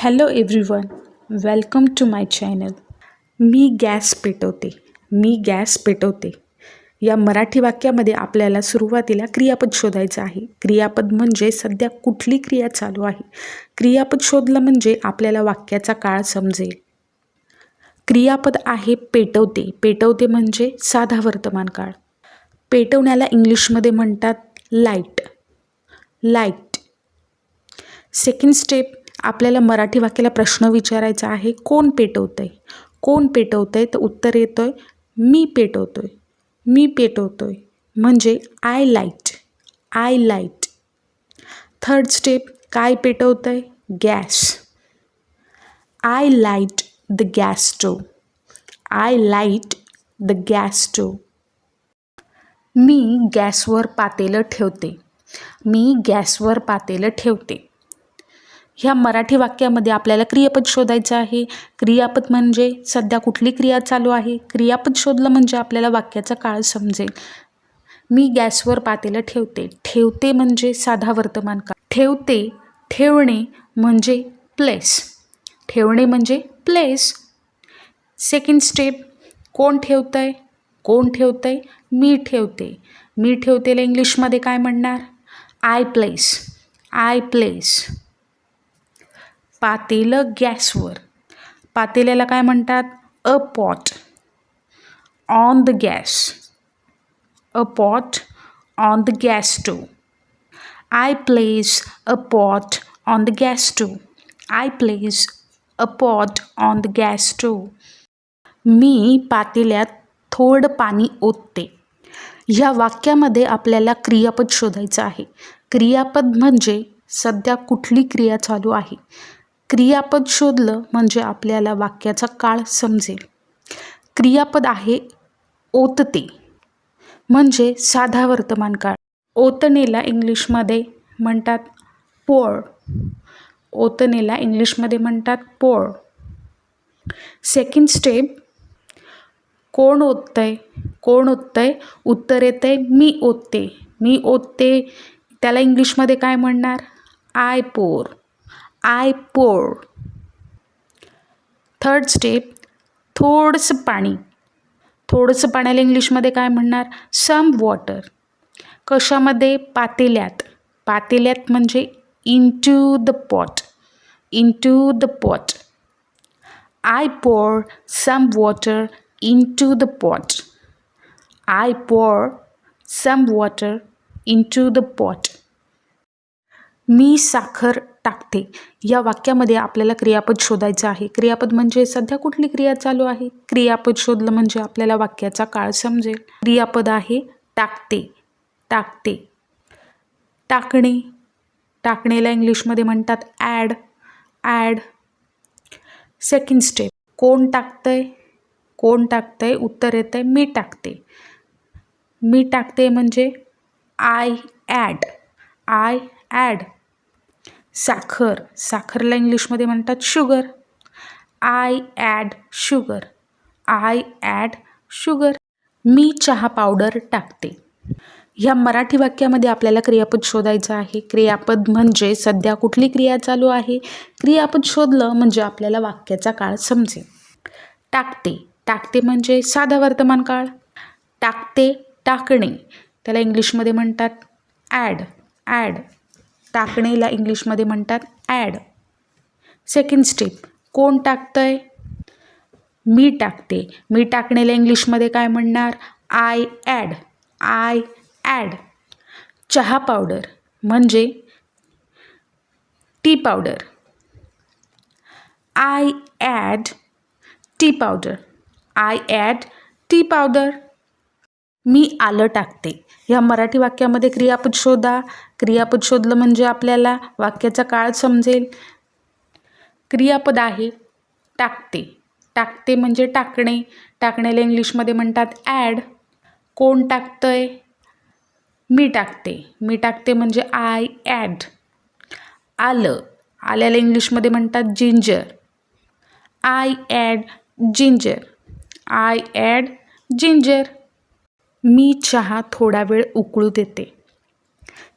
Hello everyone, welcome to my channel. मी gas पेटवते. मी गॅस पेटवते या मराठी वाक्यामध्ये आपल्याला सुरुवातीला क्रियापद शोधायचं आहे. क्रियापद म्हणजे सध्या कुठली क्रिया चालू आहे. क्रियापद शोधलं म्हणजे आपल्याला वाक्याचा काळ समजेल. क्रियापद आहे पेटवते. पेटवते म्हणजे साधा वर्तमान काळ. पेटवण्याला इंग्लिशमध्ये म्हणतात लाईट. लाईट. सेकंड स्टेप, आपल्याला मराठी वाक्याला प्रश्न विचारायचा आहे. कोण पेटवतंय? कोण पेटवतंय? तर उत्तर येतोय मी पेटवतोय. मी पेटवतोय म्हणजे I light. I light. Third step, काय पेटवतंय? Gas. I light the gas stove. I light the gas stove. मी गॅसवर पातेलं ठेवते. मी गॅसवर पातेलं ठेवते. ह्या मराठी वाक्यामध्ये आपल्याला क्रियापद शोधायचं आहे. क्रियापद म्हणजे सध्या कुठली क्रिया चालू आहे. क्रियापद शोधलं म्हणजे आपल्याला वाक्याचा काळ समजेल. मी गॅसवर पातेलं ठेवते. ठेवते म्हणजे साधा वर्तमान काळ. ठेवते, ठेवणे म्हणजे प्लेस. ठेवणे म्हणजे प्लेस. सेकंड स्टेप, कोण ठेवतंय? कोण ठेवतंय? मी ठेवते. मी ठेवतेला इंग्लिशमध्ये काय म्हणणार? I place. I place. पातेलं गॅसवर. पातेल्याला काय म्हणतात? A pot. On the gas. A pot on the gas stove. I place a pot on the gas stove. I place a pot on the gas stove. मी पातेल्यात थोडं पाणी ओतते. ह्या वाक्यामध्ये आपल्याला क्रियापद शोधायचं आहे. क्रियापद म्हणजे सध्या कुठली क्रिया चालू आहे. क्रियापद शोधलं म्हणजे आपल्याला वाक्याचा काळ समजेल. क्रियापद आहे ओतते म्हणजे साधा वर्तमान काळ. ओतणेला इंग्लिशमध्ये म्हणतात पोर. ओतणेला इंग्लिशमध्ये म्हणतात पोर. सेकंड स्टेप, कोण ओततंय? कोण ओततंय? उत्तर येतंय मी ओतते. मी ओतते त्याला इंग्लिशमध्ये काय म्हणणार? आय पोर. आय पोर. थर्ड स्टेप, थोडंसं पाणी. थोडंसं पाण्याला इंग्लिशमध्ये काय म्हणणार? Some water. कशामध्ये? पातेल्यात. पातेल्यात म्हणजे into the pot. Into the pot. I pour some water into the pot. I pour some water into the pot. मी साखर टाकते. या वाक्यामध्ये आपल्याला क्रियापद शोधायचं आहे. क्रियापद म्हणजे सध्या कुठली क्रिया चालू आहे. क्रियापद शोधलं म्हणजे आपल्याला वाक्याचा काळ समजेल. क्रियापद आहे टाकते. टाकते. टाकणे. टाकणेला इंग्लिशमध्ये म्हणतात ॲड. ॲड. सेकंड स्टेप, कोण टाकतंय? कोण टाकतंय? उत्तर येतंय मी टाकते. मी टाकते म्हणजे आय ॲड. I add. साखर. साखरला इंग्लिशमध्ये म्हणतात sugar. I add sugar. I add sugar. मी चहा पावडर टाकते. ह्या मराठी वाक्यामध्ये आपल्याला क्रियापद शोधायचं आहे. क्रियापद म्हणजे सध्या कुठली क्रिया चालू आहे. क्रियापद शोधलं म्हणजे आपल्याला वाक्याचा काळ समजेल. टाकते. टाकते म्हणजे साधा वर्तमान काळ. टाकते, टाकणे त्याला इंग्लिशमध्ये म्हणतात ॲड. ॲड. टाकणेला इंग्लिशमध्ये म्हणतात ॲड. सेकंड स्टेप, कोण टाकतंय? मी टाकते. मी टाकणेला इंग्लिशमध्ये काय म्हणणार? I add. I add. चहा पावडर म्हणजे tea powder. I add tea powder. I add tea powder. मी आलं टाकते. ह्या मराठी वाक्यामध्ये क्रियापद शोधा. क्रियापद शोधलं म्हणजे आपल्याला वाक्याचा काळ समजेल. क्रियापद आहे टाकते. टाकते म्हणजे टाकणे. टाकण्याला इंग्लिशमध्ये म्हणतात ॲड. कोण टाकतंय? मी टाकते. मी टाकते म्हणजे आय ॲड. आलं. आल्याला इंग्लिशमध्ये म्हणतात ginger. I add ginger. I add ginger. मी चहा थोडा वेळ उकळू देते.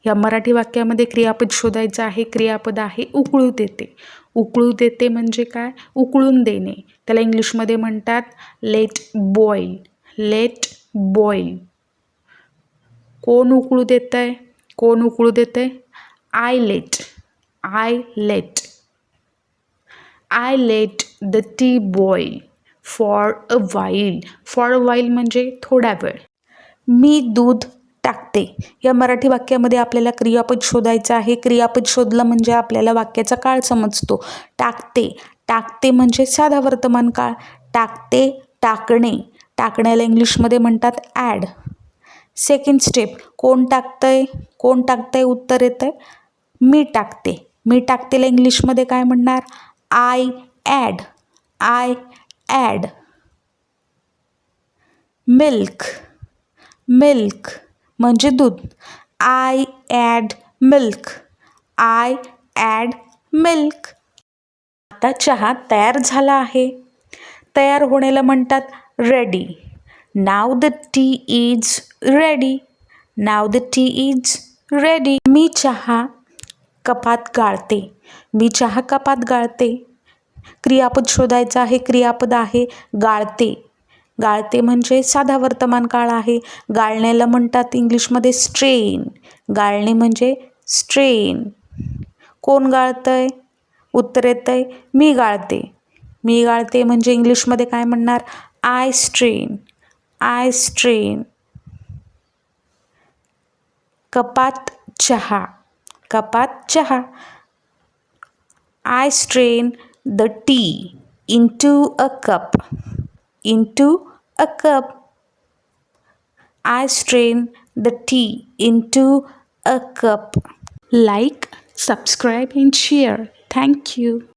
या मराठी वाक्यामध्ये क्रियापद शोधायचं आहे. क्रियापद आहे उकळू देते. उकळू देते म्हणजे काय? उकळून देणे. त्याला इंग्लिशमध्ये म्हणतात लेट बॉईल. Late boil. कोण उकळू देतंय? कोण उकळू देतंय? I late. I late. I let the T boil for a while. For a while म्हणजे थोडा वेळ. मी दूध टाकते. या मराठी वाक्यामध्ये आपल्याला क्रियापद शोधायचं आहे. क्रियापद शोधलं म्हणजे आपल्याला वाक्याचा काळ समजतो. टाकते. टाकते म्हणजे साधा वर्तमान काळ. टाकते, टाकणे. टाकण्याला इंग्लिशमध्ये म्हणतात ॲड. सेकंड स्टेप, कोण टाकतंय? कोण टाकतंय? उत्तर येतंय मी टाकते. मी टाकतेला इंग्लिशमध्ये काय म्हणणार? I add. I add. Milk. Milk म्हणजे दूध. I add milk. I add milk. आता चहा तयार झाला आहे. तयार होण्याला म्हणतात ready. Now the tea is ready. Now the tea is ready. मी चहा कपात गाळते. मी चहा कपात गाळते. क्रियापद शोधायचं आहे. क्रियापद आहे गाळते. गाळते म्हणजे साधा वर्तमान काळ आहे. गाळण्याला म्हणतात इंग्लिशमध्ये स्ट्रेन. गाळणे म्हणजे स्ट्रेन. कोण गाळतंय? उत्तर येतंय मी गाळते. मी गाळते म्हणजे इंग्लिशमध्ये काय म्हणणार? I strain. I strain. कपात चहा. कपात चहा. I strain the T into a cup. into a cup. I strain the tea into a cup. Like, subscribe and share. Thank you.